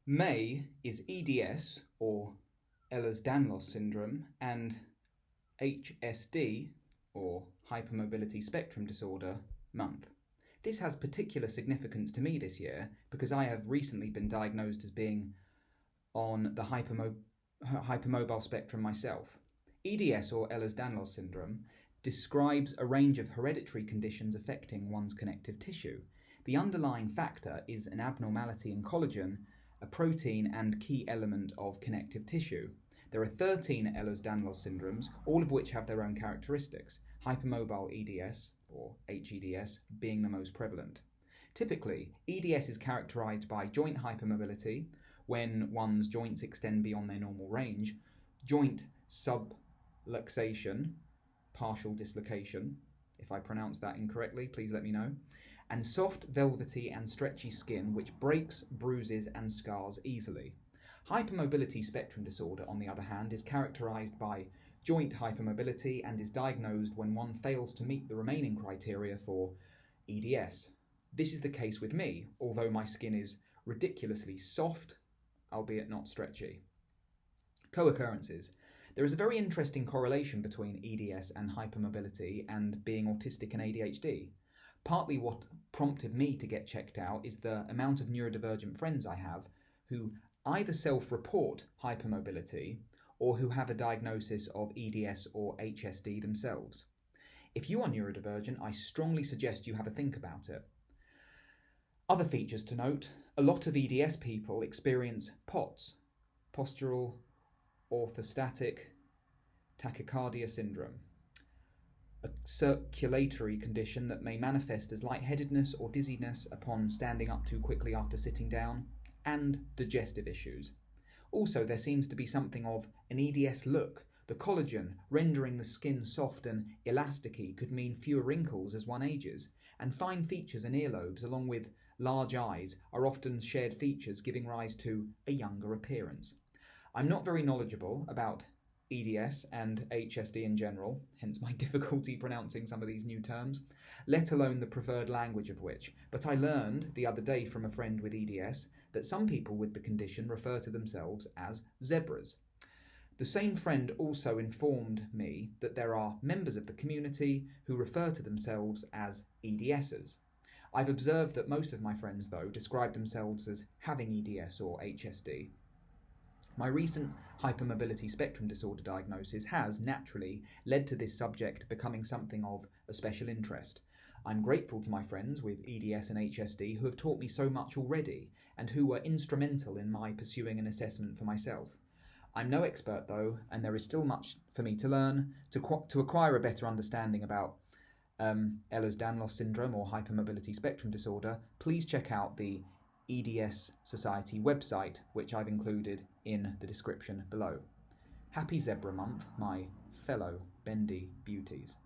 May is EDS, or Ehlers-Danlos syndrome, and HSD, or Hypermobility Spectrum Disorder, month. This has particular significance to me this year because I have recently been diagnosed as being on the hypermobile spectrum myself. EDS, or Ehlers-Danlos syndrome, describes a range of hereditary conditions affecting one's connective tissue. The underlying factor is an abnormality in collagen, a protein and key element of connective tissue. There are 13 Ehlers-Danlos syndromes, all of which have their own characteristics, hypermobile EDS, or HEDS, being the most prevalent. Typically, EDS is characterized by joint hypermobility, when one's joints extend beyond their normal range, joint subluxation, partial dislocation, if I pronounce that incorrectly, please let me know, and soft, velvety and stretchy skin which breaks, bruises and scars easily. Hypermobility spectrum disorder, on the other hand, is characterized by joint hypermobility and is diagnosed when one fails to meet the remaining criteria for EDS. This is the case with me, although my skin is ridiculously soft, albeit not stretchy. Co-occurrences. There is a very interesting correlation between EDS and hypermobility and being autistic and ADHD. Partly what prompted me to get checked out is the amount of neurodivergent friends I have who either self-report hypermobility or who have a diagnosis of EDS or HSD themselves. If you are neurodivergent, I strongly suggest you have a think about it. Other features to note: a lot of EDS people experience POTS, postural orthostatic tachycardia syndrome, a circulatory condition that may manifest as lightheadedness or dizziness upon standing up too quickly after sitting down, and digestive issues. Also, there seems to be something of an EDS look. The collagen rendering the skin soft and elasticy could mean fewer wrinkles as one ages, and fine features and earlobes along with large eyes are often shared features giving rise to a younger appearance. I'm not very knowledgeable about EDS and HSD in general, hence my difficulty pronouncing some of these new terms, let alone the preferred language of which, but I learned the other day from a friend with EDS that some people with the condition refer to themselves as zebras. The same friend also informed me that there are members of the community who refer to themselves as EDSers. I've observed that most of my friends, though, describe themselves as having EDS or HSD. My recent hypermobility spectrum disorder diagnosis has, naturally, led to this subject becoming something of a special interest. I'm grateful to my friends with EDS and HSD who have taught me so much already and who were instrumental in my pursuing an assessment for myself. I'm no expert, though, and there is still much for me to learn to acquire a better understanding about Ehlers-Danlos syndrome or hypermobility spectrum disorder. Please check out the EDS Society website, which I've included in the description below. Happy Zebra Month, my fellow bendy beauties.